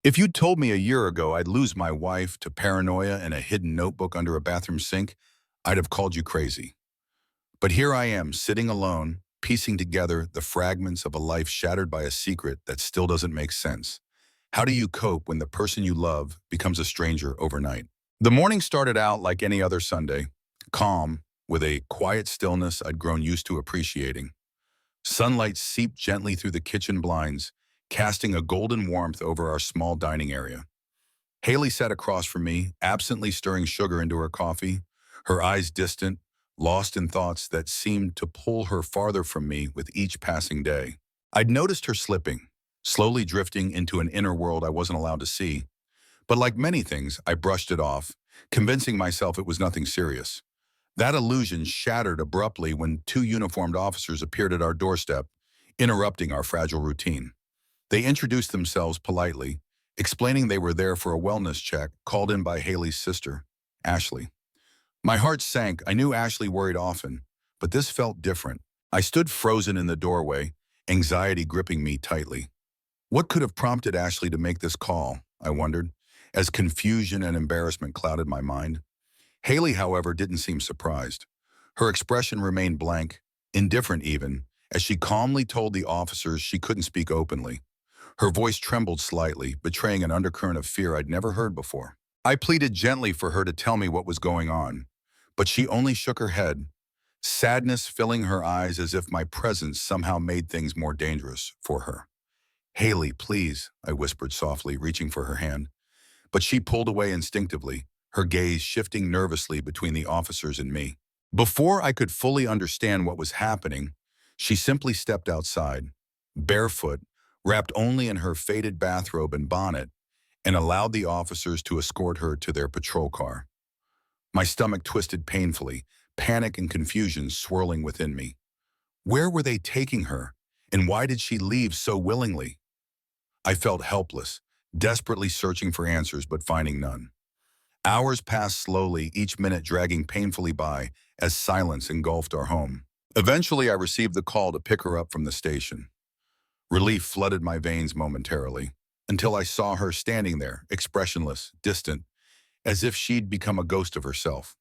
If you'd told me a year ago I'd lose my wife to paranoia and a hidden notebook under a bathroom sink, I'd have called you crazy. But here I am, sitting alone, piecing together the fragments of a life shattered by a secret that still doesn't make sense. How do you cope when the person you love becomes a stranger overnight? The morning started out like any other Sunday, calm, with a quiet stillness I'd grown used to appreciating. Sunlight seeped gently through the kitchen blinds, casting a golden warmth over our small dining area. Haley sat across from me, absently stirring sugar into her coffee, her eyes distant, lost in thoughts that seemed to pull her farther from me with each passing day. I'd noticed her slipping, slowly drifting into an inner world I wasn't allowed to see. But like many things, I brushed it off, convincing myself it was nothing serious. That illusion shattered abruptly when two uniformed officers appeared at our doorstep, interrupting our fragile routine. They introduced themselves politely, explaining they were there for a wellness check called in by Haley's sister, Ashley. My heart sank. I knew Ashley worried often, but this felt different. I stood frozen in the doorway, anxiety gripping me tightly. What could have prompted Ashley to make this call, I wondered, as confusion and embarrassment clouded my mind. Haley, however, didn't seem surprised. Her expression remained blank, indifferent even, as she calmly told the officers she couldn't speak openly. Her voice trembled slightly, betraying an undercurrent of fear I'd never heard before. I pleaded gently for her to tell me what was going on, but she only shook her head, sadness filling her eyes as if my presence somehow made things more dangerous for her. "Haley, please," I whispered softly, reaching for her hand. But she pulled away instinctively, her gaze shifting nervously between the officers and me. Before I could fully understand what was happening, she simply stepped outside, barefoot, wrapped only in her faded bathrobe and bonnet, and allowed the officers to escort her to their patrol car. My stomach twisted painfully, panic and confusion swirling within me. Where were they taking her, and why did she leave so willingly? I felt helpless, desperately searching for answers but finding none. Hours passed slowly, each minute dragging painfully by as silence engulfed our home. Eventually, I received the call to pick her up from the station. Relief flooded my veins momentarily, until I saw her standing there, expressionless, distant, as if she'd become a ghost of herself.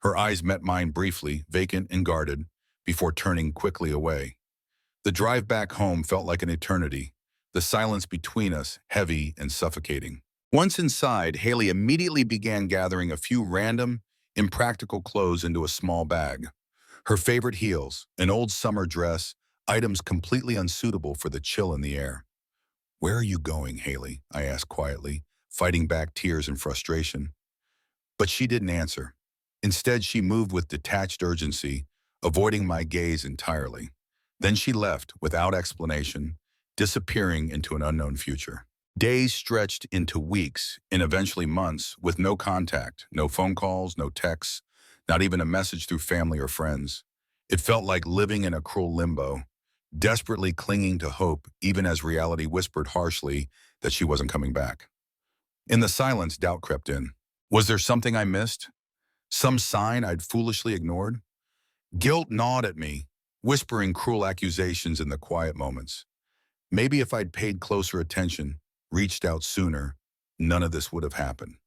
Her eyes met mine briefly, vacant and guarded, before turning quickly away. The drive back home felt like an eternity, the silence between us heavy and suffocating. Once inside, Haley immediately began gathering a few random, impractical clothes into a small bag. Her favorite heels, an old summer dress, items completely unsuitable for the chill in the air. "Where are you going, Haley?" I asked quietly, fighting back tears and frustration. But she didn't answer. Instead, she moved with detached urgency, avoiding my gaze entirely. Then she left, without explanation, disappearing into an unknown future. Days stretched into weeks and eventually months with no contact, no phone calls, no texts, not even a message through family or friends. It felt like living in a cruel limbo, desperately clinging to hope even as reality whispered harshly that she wasn't coming back. In the silence, doubt crept in. Was there something I missed? Some sign I'd foolishly ignored? Guilt gnawed at me, whispering cruel accusations in the quiet moments. Maybe if I'd paid closer attention, reached out sooner, none of this would have happened.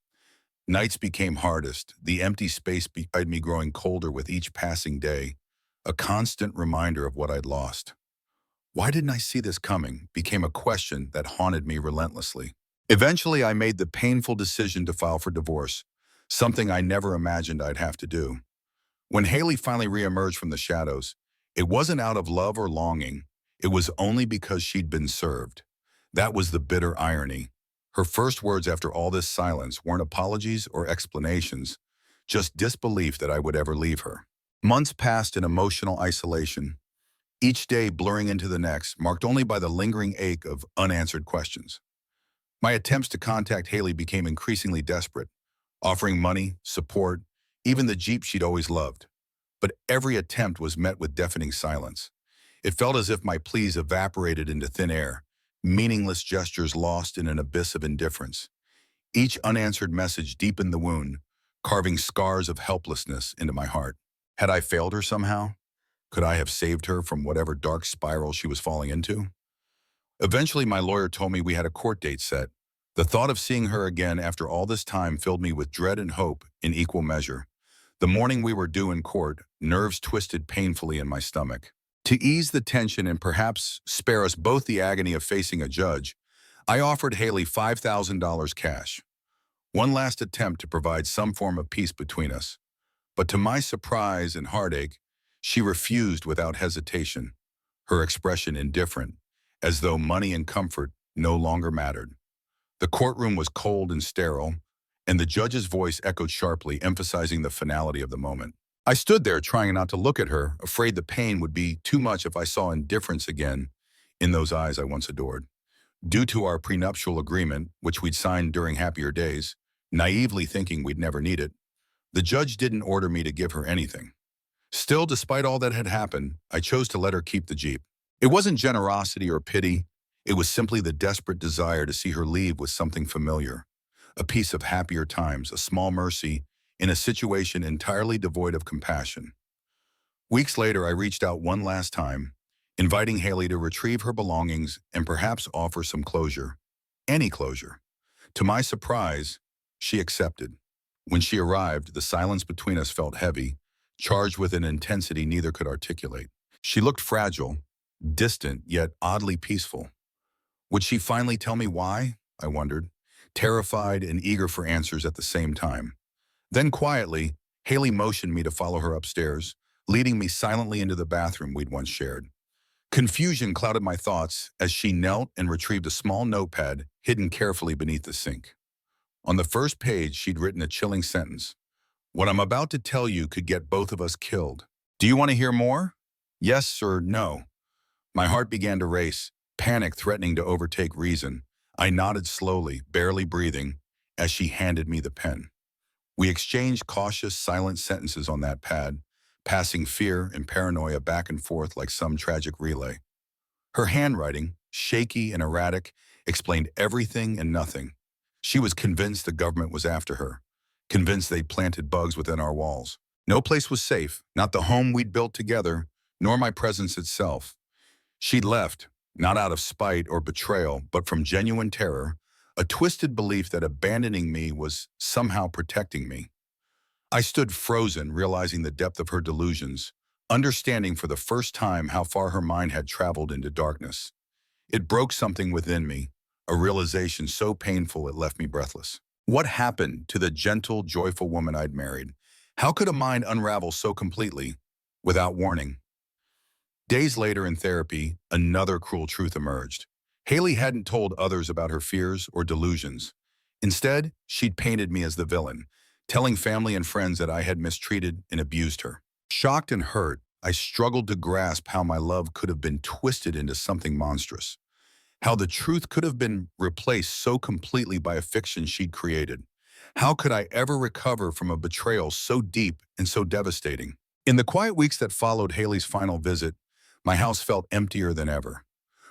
Nights became hardest, the empty space beside me growing colder with each passing day, a constant reminder of what I'd lost. Why didn't I see this coming became a question that haunted me relentlessly. Eventually, I made the painful decision to file for divorce, something I never imagined I'd have to do. When Haley finally reemerged from the shadows, it wasn't out of love or longing. It was only because she'd been served. That was the bitter irony. Her first words after all this silence weren't apologies or explanations, just disbelief that I would ever leave her. Months passed in emotional isolation, each day blurring into the next, marked only by the lingering ache of unanswered questions. My attempts to contact Haley became increasingly desperate, offering money, support, even the Jeep she'd always loved. But every attempt was met with deafening silence. It felt as if my pleas evaporated into thin air, meaningless gestures lost in an abyss of indifference. Each unanswered message deepened the wound, carving scars of helplessness into my heart. Had I failed her somehow? Could I have saved her from whatever dark spiral she was falling into? Eventually, my lawyer told me we had a court date set, The thought of seeing her again after all this time filled me with dread and hope in equal measure. The morning we were due in court, nerves twisted painfully in my stomach. To ease the tension and perhaps spare us both the agony of facing a judge, I offered Haley $5,000 cash. One last attempt to provide some form of peace between us. But to my surprise and heartache, she refused without hesitation, her expression indifferent, as though money and comfort no longer mattered. The courtroom was cold and sterile, and the judge's voice echoed sharply, emphasizing the finality of the moment. I stood there trying not to look at her, afraid the pain would be too much if I saw indifference again in those eyes I once adored. Due to our prenuptial agreement, which we'd signed during happier days, naively thinking we'd never need it, the judge didn't order me to give her anything. Still, despite all that had happened, I chose to let her keep the Jeep. It wasn't generosity or pity. It was simply the desperate desire to see her leave with something familiar, a piece of happier times, a small mercy in a situation entirely devoid of compassion. Weeks later, I reached out one last time, inviting Haley to retrieve her belongings and perhaps offer some closure. Any closure. To my surprise, she accepted. When she arrived, the silence between us felt heavy, charged with an intensity neither could articulate. She looked fragile, distant, yet oddly peaceful. Would she finally tell me why? I wondered, terrified and eager for answers at the same time. Then quietly, Haley motioned me to follow her upstairs, leading me silently into the bathroom we'd once shared. Confusion clouded my thoughts as she knelt and retrieved a small notepad hidden carefully beneath the sink. On the first page, she'd written a chilling sentence. "What I'm about to tell you could get both of us killed. Do you want to hear more? Yes or no?" My heart began to race, panic threatening to overtake reason. I nodded slowly, barely breathing, as she handed me the pen. We exchanged cautious, silent sentences on that pad, passing fear and paranoia back and forth like some tragic relay. Her handwriting, shaky and erratic, explained everything and nothing. She was convinced the government was after her, convinced they'd planted bugs within our walls. No place was safe, not the home we'd built together, nor my presence itself. She'd left, not out of spite or betrayal, but from genuine terror, a twisted belief that abandoning me was somehow protecting me. I stood frozen, realizing the depth of her delusions, understanding for the first time how far her mind had traveled into darkness. It broke something within me, a realization so painful it left me breathless. What happened to the gentle, joyful woman I'd married? How could a mind unravel so completely, without warning? Days later in therapy, another cruel truth emerged. Haley hadn't told others about her fears or delusions. Instead, she'd painted me as the villain, telling family and friends that I had mistreated and abused her. Shocked and hurt, I struggled to grasp how my love could have been twisted into something monstrous, how the truth could have been replaced so completely by a fiction she'd created. How could I ever recover from a betrayal so deep and so devastating? In the quiet weeks that followed Haley's final visit, my house felt emptier than ever.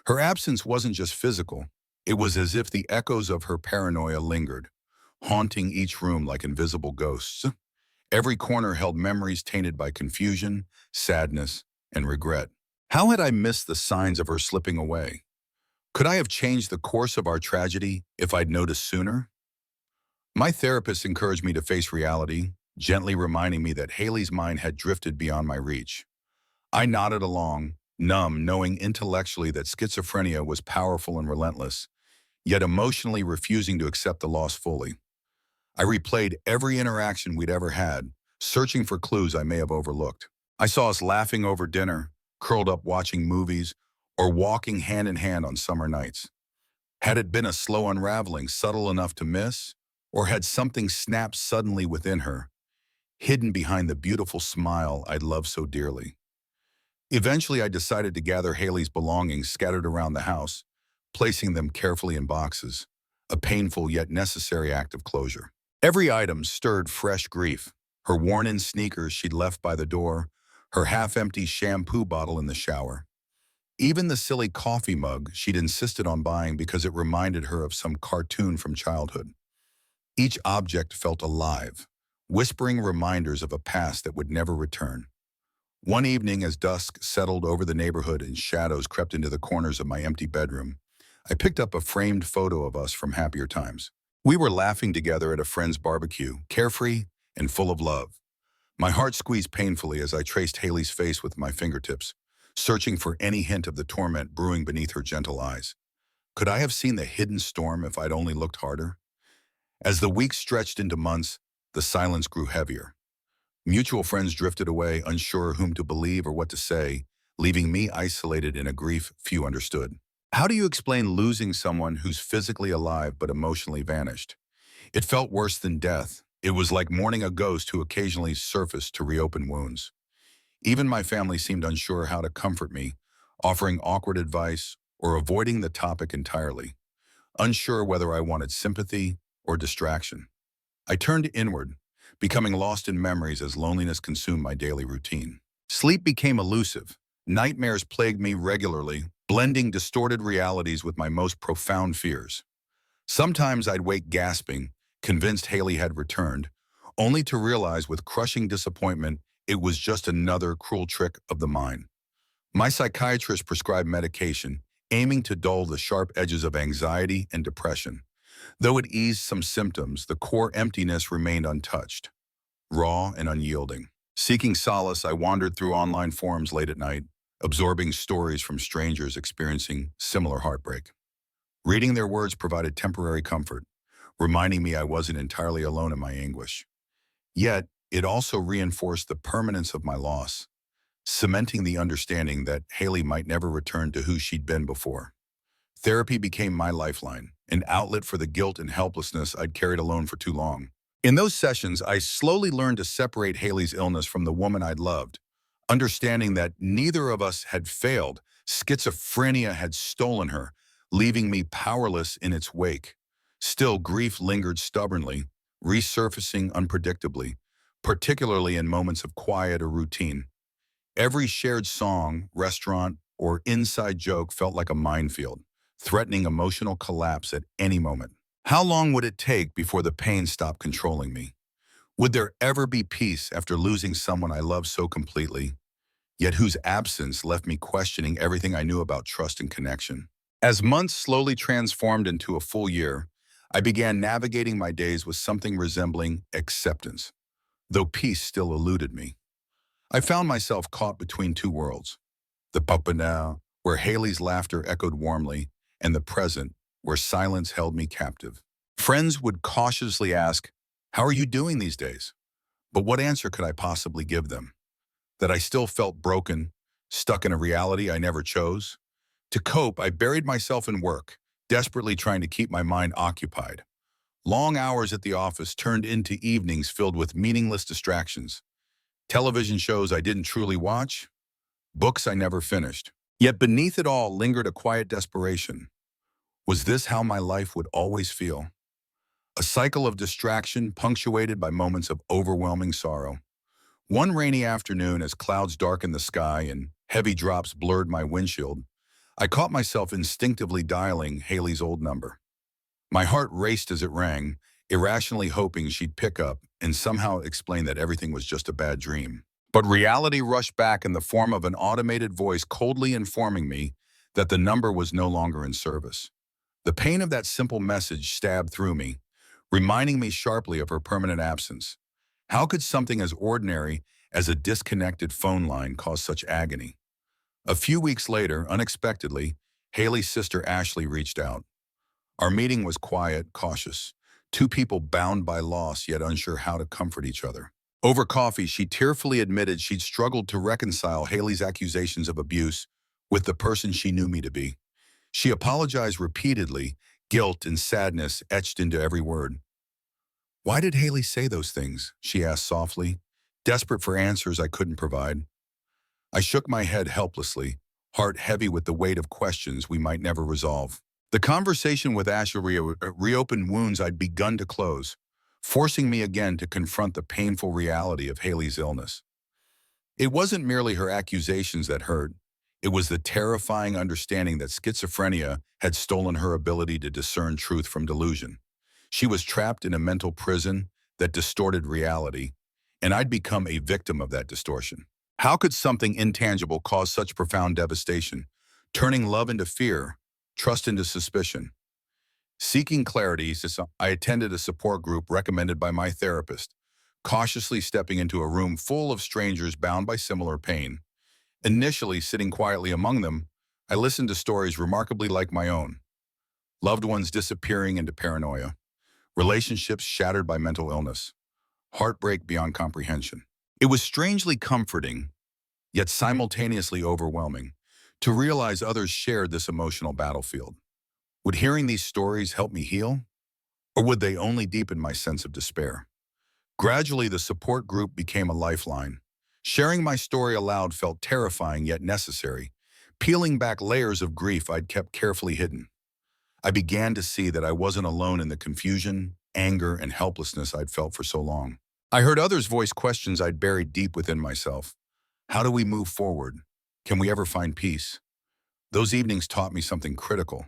Her absence wasn't just physical. It was as if the echoes of her paranoia lingered, haunting each room like invisible ghosts. Every corner held memories tainted by confusion, sadness, and regret. How had I missed the signs of her slipping away? Could I have changed the course of our tragedy if I'd noticed sooner? My therapist encouraged me to face reality, gently reminding me that Haley's mind had drifted beyond my reach. I nodded along, numb, knowing intellectually that schizophrenia was powerful and relentless, yet emotionally refusing to accept the loss fully. I replayed every interaction we'd ever had, searching for clues I may have overlooked. I saw us laughing over dinner, curled up watching movies, or walking hand in hand on summer nights. Had it been a slow unraveling, subtle enough to miss, or had something snapped suddenly within her, hidden behind the beautiful smile I'd loved so dearly? Eventually, I decided to gather Haley's belongings scattered around the house, placing them carefully in boxes, a painful yet necessary act of closure. Every item stirred fresh grief. Her worn-in sneakers she'd left by the door, her half-empty shampoo bottle in the shower. Even the silly coffee mug she'd insisted on buying because it reminded her of some cartoon from childhood. Each object felt alive, whispering reminders of a past that would never return. One evening, as dusk settled over the neighborhood and shadows crept into the corners of my empty bedroom, I picked up a framed photo of us from happier times. We were laughing together at a friend's barbecue, carefree and full of love. My heart squeezed painfully as I traced Haley's face with my fingertips, searching for any hint of the torment brewing beneath her gentle eyes. Could I have seen the hidden storm if I'd only looked harder? As the weeks stretched into months, the silence grew heavier. Mutual friends drifted away, unsure whom to believe or what to say, leaving me isolated in a grief few understood. How do you explain losing someone who's physically alive but emotionally vanished? It felt worse than death. It was like mourning a ghost who occasionally surfaced to reopen wounds. Even my family seemed unsure how to comfort me, offering awkward advice or avoiding the topic entirely, unsure whether I wanted sympathy or distraction. I turned inward, becoming lost in memories as loneliness consumed my daily routine. Sleep became elusive. Nightmares plagued me regularly, blending distorted realities with my most profound fears. Sometimes I'd wake gasping, convinced Haley had returned, only to realize with crushing disappointment it was just another cruel trick of the mind. My psychiatrist prescribed medication, aiming to dull the sharp edges of anxiety and depression. Though it eased some symptoms, the core emptiness remained untouched, raw and unyielding. Seeking solace, I wandered through online forums late at night, absorbing stories from strangers experiencing similar heartbreak. Reading their words provided temporary comfort, reminding me I wasn't entirely alone in my anguish. Yet, it also reinforced the permanence of my loss, cementing the understanding that Haley might never return to who she'd been before. Therapy became my lifeline, an outlet for the guilt and helplessness I'd carried alone for too long. In those sessions, I slowly learned to separate Haley's illness from the woman I'd loved, understanding that neither of us had failed. Schizophrenia had stolen her, leaving me powerless in its wake. Still, grief lingered stubbornly, resurfacing unpredictably, particularly in moments of quiet or routine. Every shared song, restaurant, or inside joke felt like a minefield, threatening emotional collapse at any moment. How long would it take before the pain stopped controlling me? Would there ever be peace after losing someone I loved so completely, yet whose absence left me questioning everything I knew about trust and connection? As months slowly transformed into a full year, I began navigating my days with something resembling acceptance, though peace still eluded me. I found myself caught between two worlds, the papa now, where Haley's laughter echoed warmly, and the present, where silence held me captive. Friends would cautiously ask, "How are you doing these days?" But what answer could I possibly give them? That I still felt broken, stuck in a reality I never chose? To cope, I buried myself in work, desperately trying to keep my mind occupied. Long hours at the office turned into evenings filled with meaningless distractions. Television shows I didn't truly watch, books I never finished. Yet beneath it all lingered a quiet desperation. Was this how my life would always feel? A cycle of distraction punctuated by moments of overwhelming sorrow. One rainy afternoon, as clouds darkened the sky and heavy drops blurred my windshield, I caught myself instinctively dialing Haley's old number. My heart raced as it rang, irrationally hoping she'd pick up and somehow explain that everything was just a bad dream. But reality rushed back in the form of an automated voice coldly informing me that the number was no longer in service. The pain of that simple message stabbed through me, reminding me sharply of her permanent absence. How could something as ordinary as a disconnected phone line cause such agony? A few weeks later, unexpectedly, Haley's sister Ashley reached out. Our meeting was quiet, cautious, two people bound by loss yet unsure how to comfort each other. Over coffee, she tearfully admitted she'd struggled to reconcile Haley's accusations of abuse with the person she knew me to be. She apologized repeatedly, guilt and sadness etched into every word. "Why did Haley say those things?" she asked softly, desperate for answers I couldn't provide. I shook my head helplessly, heart heavy with the weight of questions we might never resolve. The conversation with Ashley reopened wounds I'd begun to close, forcing me again to confront the painful reality of Haley's illness. It wasn't merely her accusations that hurt. It was the terrifying understanding that schizophrenia had stolen her ability to discern truth from delusion. She was trapped in a mental prison that distorted reality, and I'd become a victim of that distortion. How could something intangible cause such profound devastation, turning love into fear, trust into suspicion. Seeking clarity, I attended a support group recommended by my therapist, cautiously stepping into a room full of strangers bound by similar pain. Initially sitting quietly among them, I listened to stories remarkably like my own. Loved ones disappearing into paranoia, relationships shattered by mental illness, heartbreak beyond comprehension. It was strangely comforting, yet simultaneously overwhelming, to realize others shared this emotional battlefield. Would hearing these stories help me heal? Or would they only deepen my sense of despair? Gradually, the support group became a lifeline. Sharing my story aloud felt terrifying yet necessary, peeling back layers of grief I'd kept carefully hidden. I began to see that I wasn't alone in the confusion, anger, and helplessness I'd felt for so long. I heard others voice questions I'd buried deep within myself. How do we move forward? Can we ever find peace? Those evenings taught me something critical.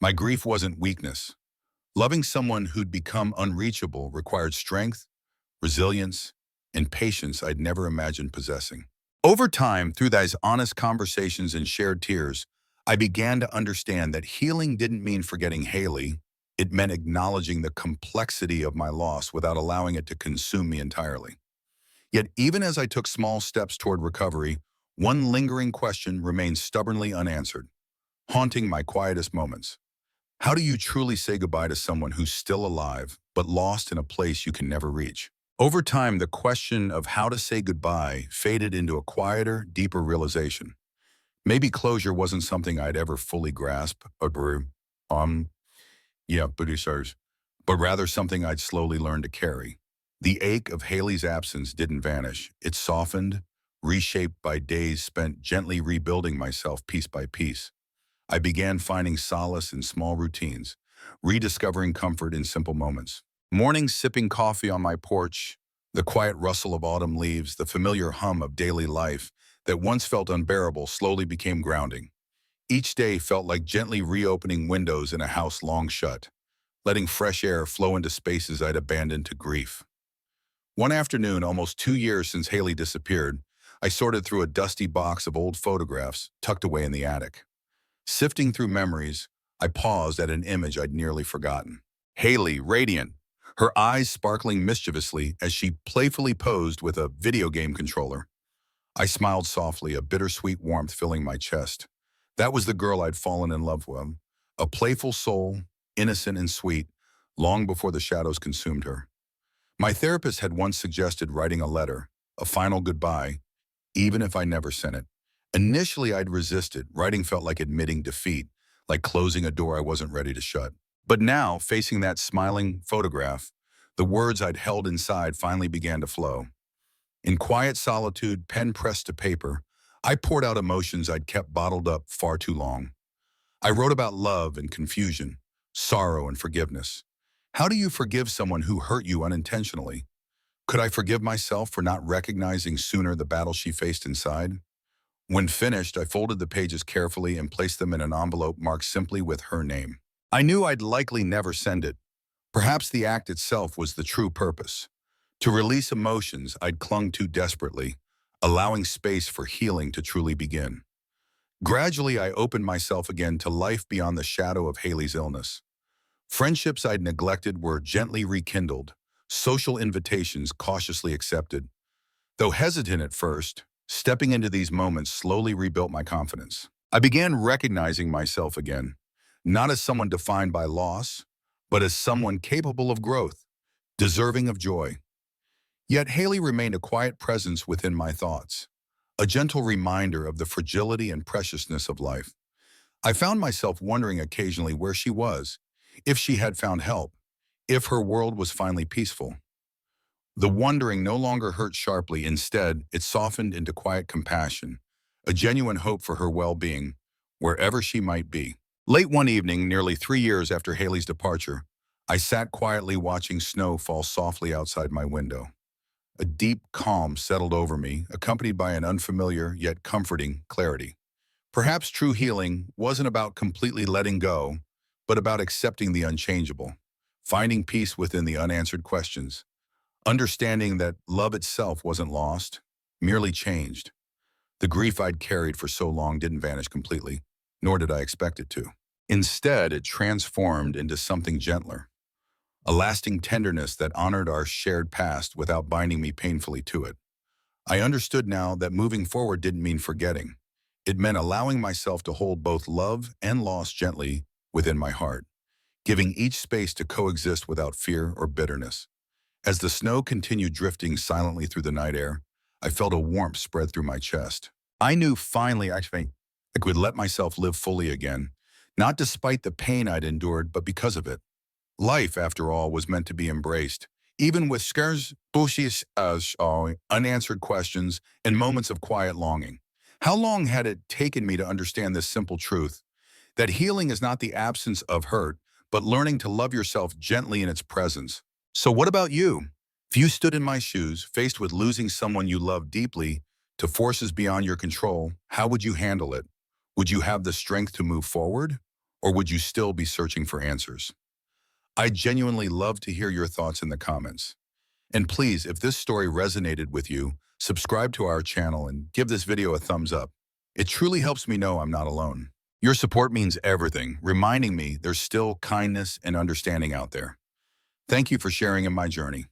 My grief wasn't weakness. Loving someone who'd become unreachable required strength, resilience, and patience I'd never imagined possessing. Over time, through those honest conversations and shared tears, I began to understand that healing didn't mean forgetting Haley. It meant acknowledging the complexity of my loss without allowing it to consume me entirely. Yet even as I took small steps toward recovery, one lingering question remained stubbornly unanswered, haunting my quietest moments. How do you truly say goodbye to someone who's still alive, but lost in a place you can never reach? Over time, the question of how to say goodbye faded into a quieter, deeper realization. Maybe closure wasn't something I'd ever fully grasp, um, producers, but rather something I'd slowly learn to carry. The ache of Haley's absence didn't vanish. It softened, reshaped by days spent gently rebuilding myself piece by piece. I began finding solace in small routines, rediscovering comfort in simple moments. Mornings sipping coffee on my porch, the quiet rustle of autumn leaves, the familiar hum of daily life that once felt unbearable slowly became grounding. Each day felt like gently reopening windows in a house long shut, letting fresh air flow into spaces I'd abandoned to grief. One afternoon, almost 2 years since Haley disappeared, I sorted through a dusty box of old photographs tucked away in the attic. Sifting through memories, I paused at an image I'd nearly forgotten. Haley, radiant, her eyes sparkling mischievously as she playfully posed with a video game controller. I smiled softly, a bittersweet warmth filling my chest. That was the girl I'd fallen in love with, a playful soul, innocent and sweet, long before the shadows consumed her. My therapist had once suggested writing a letter, a final goodbye, even if I never sent it. Initially, I'd resisted. Writing felt like admitting defeat, like closing a door I wasn't ready to shut. But now, facing that smiling photograph, the words I'd held inside finally began to flow. In quiet solitude, pen pressed to paper, I poured out emotions I'd kept bottled up far too long. I wrote about love and confusion, sorrow and forgiveness. How do you forgive someone who hurt you unintentionally? Could I forgive myself for not recognizing sooner the battle she faced inside? When finished, I folded the pages carefully and placed them in an envelope marked simply with her name. I knew I'd likely never send it. Perhaps the act itself was the true purpose. To release emotions I'd clung to desperately, allowing space for healing to truly begin. Gradually, I opened myself again to life beyond the shadow of Haley's illness. Friendships I'd neglected were gently rekindled, social invitations cautiously accepted. Though hesitant at first, stepping into these moments slowly rebuilt my confidence. I began recognizing myself again, not as someone defined by loss, but as someone capable of growth, deserving of joy. Yet Haley remained a quiet presence within my thoughts, a gentle reminder of the fragility and preciousness of life. I found myself wondering occasionally where she was, if she had found help, if her world was finally peaceful. The wondering no longer hurt sharply. Instead, it softened into quiet compassion, a genuine hope for her well-being, wherever she might be. Late one evening, nearly 3 years after Haley's departure, I sat quietly watching snow fall softly outside my window. A deep calm settled over me, accompanied by an unfamiliar yet comforting clarity. Perhaps true healing wasn't about completely letting go, but about accepting the unchangeable, finding peace within the unanswered questions, understanding that love itself wasn't lost, merely changed. The grief I'd carried for so long didn't vanish completely, nor did I expect it to. Instead, it transformed into something gentler, a lasting tenderness that honored our shared past without binding me painfully to it. I understood now that moving forward didn't mean forgetting. It meant allowing myself to hold both love and loss gently within my heart, giving each space to coexist without fear or bitterness. As the snow continued drifting silently through the night air, I felt a warmth spread through my chest. I knew finally I could let myself live fully again, not despite the pain I'd endured, but because of it. Life, after all, was meant to be embraced, even with scares, bullshit, unanswered questions, and moments of quiet longing. How long had it taken me to understand this simple truth? That healing is not the absence of hurt, but learning to love yourself gently in its presence. So what about you? If you stood in my shoes, faced with losing someone you love deeply to forces beyond your control, how would you handle it? Would you have the strength to move forward? Or would you still be searching for answers? I genuinely love to hear your thoughts in the comments. And please, if this story resonated with you, subscribe to our channel and give this video a thumbs up. It truly helps me know I'm not alone. Your support means everything, reminding me there's still kindness and understanding out there. Thank you for sharing in my journey.